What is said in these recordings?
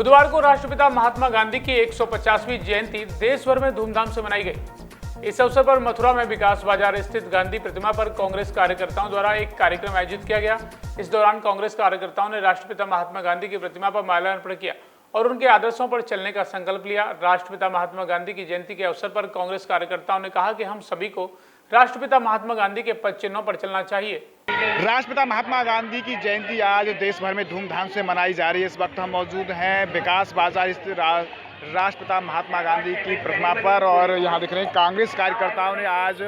बुधवार को राष्ट्रपिता महात्मा गांधी की 150वीं जयंती देश भर में धूमधाम से मनाई गई। इस अवसर पर मथुरा में विकास बाजार स्थित गांधी प्रतिमा पर कांग्रेस कार्यकर्ताओं द्वारा एक कार्यक्रम आयोजित किया गया। इस दौरान कांग्रेस कार्यकर्ताओं ने राष्ट्रपिता महात्मा गांधी की प्रतिमा पर माल्यार्पण किया और उनके आदर्शों पर चलने का संकल्प लिया। राष्ट्रपिता महात्मा गांधी की जयंती के अवसर पर कांग्रेस कार्यकर्ताओं ने कहा कि हम सभी को राष्ट्रपिता महात्मा गांधी के पद चिन्हों पर चलना चाहिए। राष्ट्रपिता महात्मा गांधी की जयंती आज देश भर में धूमधाम से मनाई जा रही है। इस वक्त हम मौजूद हैं विकास बाजार स्थित राष्ट्रपिता महात्मा गांधी की प्रतिमा पर और यहाँ देख रहे हैं कांग्रेस कार्यकर्ताओं ने आज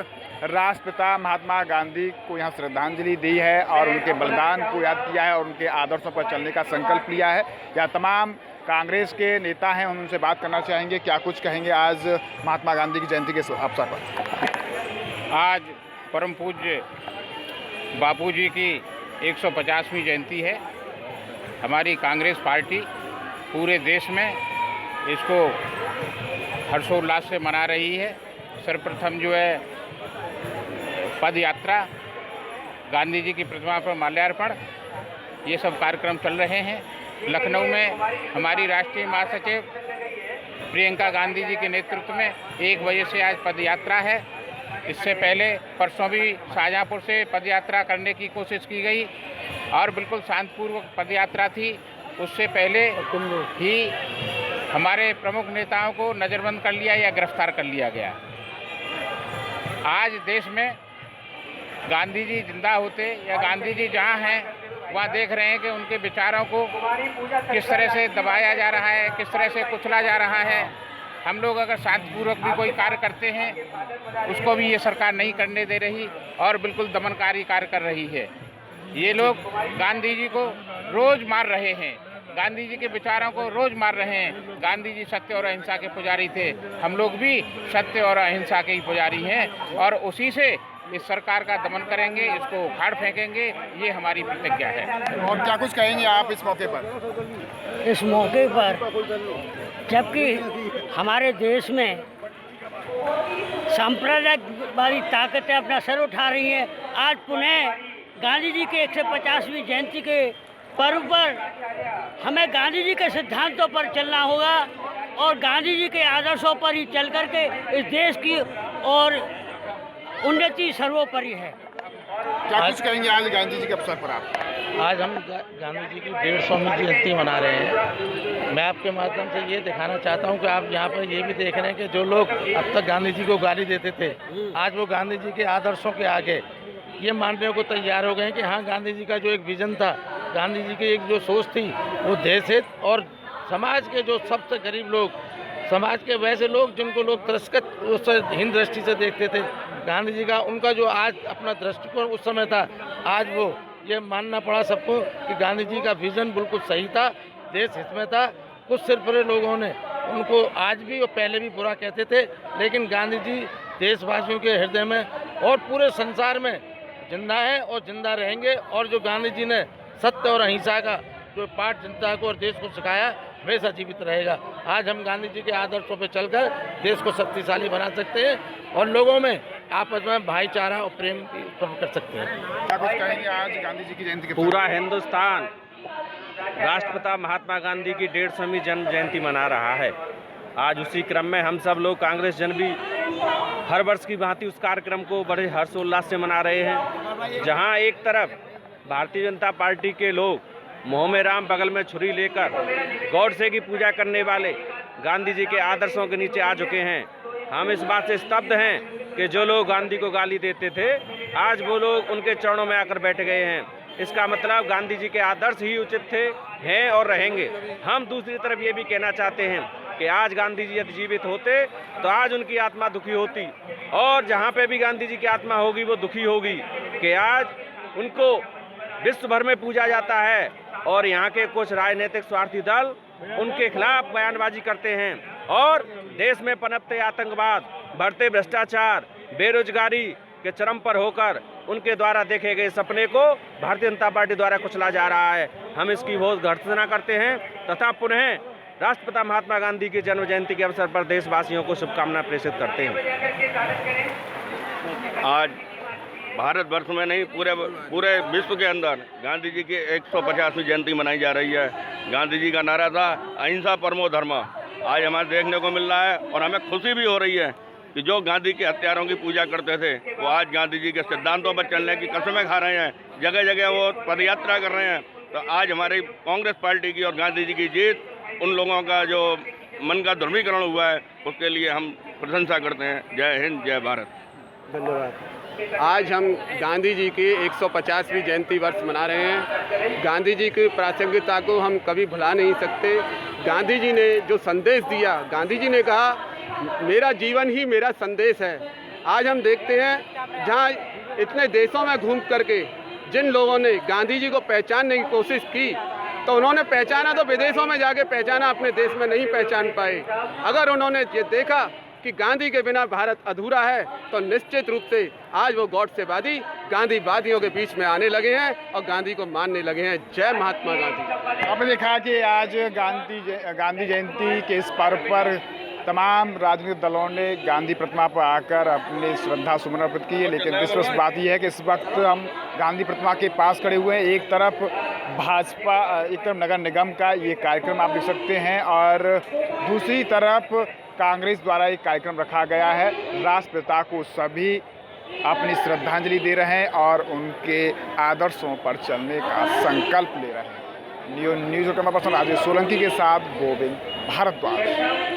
राष्ट्रपिता महात्मा गांधी को यहाँ श्रद्धांजलि दी है और उनके बलिदान को याद किया है और उनके आदर्शों पर चलने का संकल्प लिया है। यहाँ तमाम कांग्रेस के नेता हैं, हम उनसे बात करना चाहेंगे क्या कुछ कहेंगे आज महात्मा गांधी की जयंती के अवसर पर। आज परम पूज्य बापू जी की 150वीं जयंती है। हमारी कांग्रेस पार्टी पूरे देश में इसको हर्षोल्लास से मना रही है। सर्वप्रथम जो है पद यात्रा, गांधी जी की प्रतिमा पर माल्यार्पण, ये सब कार्यक्रम चल रहे हैं। लखनऊ में हमारी राष्ट्रीय महासचिव प्रियंका गांधी जी के नेतृत्व में 1 बजे से आज पद यात्रा है। इससे पहले परसों भी शाहजहाँपुर से पदयात्रा करने की कोशिश की गई और बिल्कुल शांतिपूर्वक पदयात्रा थी। उससे पहले ही हमारे प्रमुख नेताओं को नज़रबंद कर लिया या गिरफ्तार कर लिया गया। आज देश में गांधी जी जिंदा होते या गांधी जी जहाँ हैं वहाँ देख रहे हैं कि उनके विचारों को किस तरह से दबाया जा रहा है, किस तरह से कुचला जा रहा है। हम लोग अगर शांतिपूर्वक भी कोई कार्य करते हैं उसको भी ये सरकार नहीं करने दे रही और बिल्कुल दमनकारी कार्य कर रही है। ये लोग गांधी जी को रोज़ मार रहे हैं, गांधी जी के विचारों को रोज़ मार रहे हैं। गांधी जी सत्य और अहिंसा के पुजारी थे, हम लोग भी सत्य और अहिंसा के ही पुजारी हैं और उसी से इस सरकार का दमन करेंगे, इसको उखाड़ फेंकेंगे, ये हमारी प्रतिज्ञा है। और क्या कुछ कहेंगे आप इस मौके पर? इस मौके पर जबकि हमारे देश में सांप्रदायिकवादी ताकतें अपना सर उठा रही हैं, आज पुनः गांधी जी के 150वीं जयंती के पर्व पर हमें गांधी जी के सिद्धांतों पर चलना होगा और गांधी जी के आदर्शों पर ही चल करके इस देश की और उन्नति सर्वोपरि है। क्या कुछ कहेंगे आज गांधी जी के अवसर पर आप? आज हम गांधी जी की 150वीं जयंती मना रहे हैं। मैं आपके माध्यम से ये दिखाना चाहता हूं कि आप यहाँ पर ये भी देख रहे हैं कि जो लोग अब तक गांधी जी को गाली देते थे, आज वो गांधी जी के आदर्शों के आगे ये मानने को तैयार हो गए हैं कि हाँ, गांधी जी का जो एक विजन था, गांधी जी की एक जो सोच थी, वो देश हित और समाज के जो सबसे गरीब लोग, समाज के वैसे लोग जिनको लोग तिरस्कृत हीन दृष्टि से देखते थे, गांधी जी का उनका जो आज अपना दृष्टिकोण उस समय था, आज वो ये मानना पड़ा सबको कि गांधी जी का विज़न बिल्कुल सही था, देश हित में था। कुछ सिरफरे लोगों ने उनको आज भी और पहले भी बुरा कहते थे, लेकिन गांधी जी देशवासियों के हृदय में और पूरे संसार में जिंदा है और जिंदा रहेंगे। और जो गांधी जी ने सत्य और अहिंसा का जो पाठ जनता को और देश को सिखाया, हमेशा जीवित रहेगा। आज हम गांधी जी के आदर्शों पर चलकर देश को शक्तिशाली बना सकते हैं और लोगों में आपस में भाईचारा और प्रेम उत्पन्न कर सकते हैं। क्या कुछ कहेंगे आज गांधी जी की जयंती के? पूरा हिंदुस्तान राष्ट्रपिता महात्मा गांधी की 150वीं जन्म जयंती मना रहा है। आज उसी क्रम में हम सब लोग कांग्रेस जन भी हर वर्ष की भांति उस कार्यक्रम को बड़े हर्षोल्लास से मना रहे हैं। जहां एक तरफ भारतीय जनता पार्टी के लोग मुँह में राम बगल में छुरी लेकर गॉडसे की पूजा करने वाले गांधी जी के आदर्शों के नीचे आ चुके हैं। हम इस बात से स्तब्ध हैं कि जो लोग गांधी को गाली देते थे, आज वो लोग उनके चरणों में आकर बैठ गए हैं। इसका मतलब गांधी जी के आदर्श ही उचित थे, हैं और रहेंगे। हम दूसरी तरफ ये भी कहना चाहते हैं कि आज गांधी जी यदि जीवित होते तो आज उनकी आत्मा दुखी होती और जहाँ पे भी गांधी जी की आत्मा होगी वो दुखी होगी कि आज उनको विश्व भर में पूजा जाता है और यहाँ के कुछ राजनीतिक स्वार्थी दल उनके खिलाफ बयानबाजी करते हैं और देश में पनपते आतंकवाद, बढ़ते भ्रष्टाचार, बेरोजगारी के चरम पर होकर उनके द्वारा देखे गए सपने को भारतीय जनता पार्टी द्वारा कुचला जा रहा है। हम इसकी बहुत भर्त्सना करते हैं तथा पुनः राष्ट्रपिता महात्मा गांधी की जन्म जयंती के अवसर पर देशवासियों को शुभकामना प्रेषित करते हैं। आज भारतवर्ष में नहीं पूरे विश्व के अंदर गांधी जी की 150वीं जयंती मनाई जा रही है। गांधी जी का नारा था अहिंसा परमो धर्म, आज हमें देखने को मिल रहा है और हमें खुशी भी हो रही है कि जो गांधी के हत्यारों की पूजा करते थे वो आज गांधी जी के सिद्धांतों पर चलने की कसमें खा रहे हैं, जगह जगह वो पदयात्रा कर रहे हैं। तो आज हमारी कांग्रेस पार्टी की और गांधी जी की जीत, उन लोगों का जो मन का ध्रुवीकरण हुआ है, उसके लिए हम प्रशंसा करते हैं। जय हिंद, जय भारत। धन्यवाद। आज हम गांधी जी की 150वीं जयंती वर्ष मना रहे हैं। गांधी जी की प्रासंगिकता को हम कभी भुला नहीं सकते। गांधी जी ने जो संदेश दिया, गांधी जी ने कहा मेरा जीवन ही मेरा संदेश है। आज हम देखते हैं जहां इतने देशों में घूम करके जिन लोगों ने गांधी जी को पहचानने की कोशिश की, तो उन्होंने पहचाना तो विदेशों में जाके पहचाना, अपने देश में नहीं पहचान पाए। अगर उन्होंने ये देखा कि गांधी के बिना भारत अधूरा है, तो निश्चित रूप से आज वो गॉडसेवादी गांधीवादियों के बीच में आने लगे हैं और गांधी को मानने लगे हैं। जय महात्मा गांधी। आपने देखा कि आज गांधी जयंती के इस पर्व पर तमाम राजनीतिक दलों ने गांधी प्रतिमा पर आकर अपने श्रद्धा सुमन अर्पित किए, लेकिन दिलचस्प बात यह है कि इस वक्त हम गांधी प्रतिमा के पास खड़े हुए हैं। एक तरफ भाजपा, एक तरफ नगर निगम का ये कार्यक्रम आप देख सकते हैं और दूसरी तरफ कांग्रेस द्वारा एक कार्यक्रम रखा गया है। राष्ट्रपिता को सभी अपनी श्रद्धांजलि दे रहे हैं और उनके आदर्शों पर चलने का संकल्प ले रहे हैं। News camera person Rajesh Solanki के साथ गोविंद भारद्वाज।